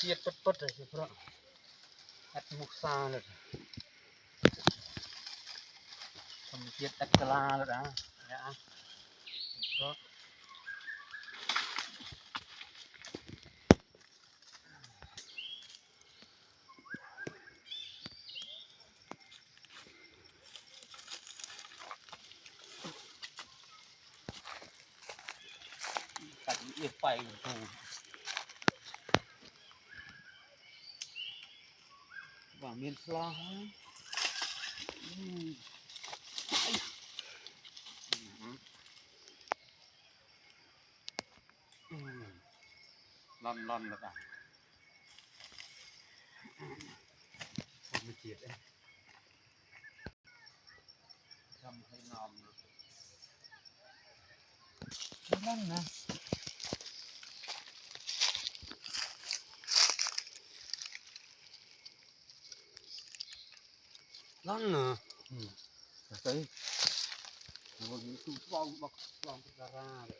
chiết pất rồi chứ bro ắt mục xa rồi không chiết ắt la rồi đã dạ bro cắt ít phải của và miên sla lon lon rồi à không bị chiết đấy không thấy ngon lon nè lon nè đấy một cái bong bọc bong ra để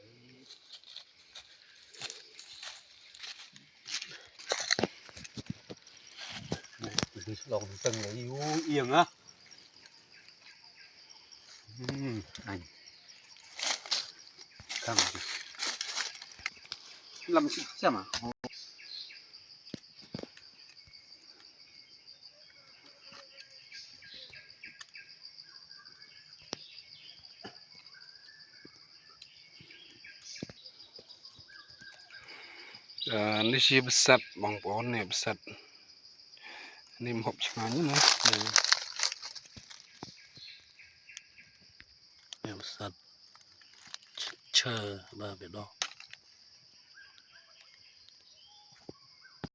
cái lòng tầng đấy yên á anh căng làm xem àนี่ชีบสัตบางปอนเนี่ยสัตนี่มันหอบชานี่นะเนี่ยสัตเชอร์บ้าไปดอก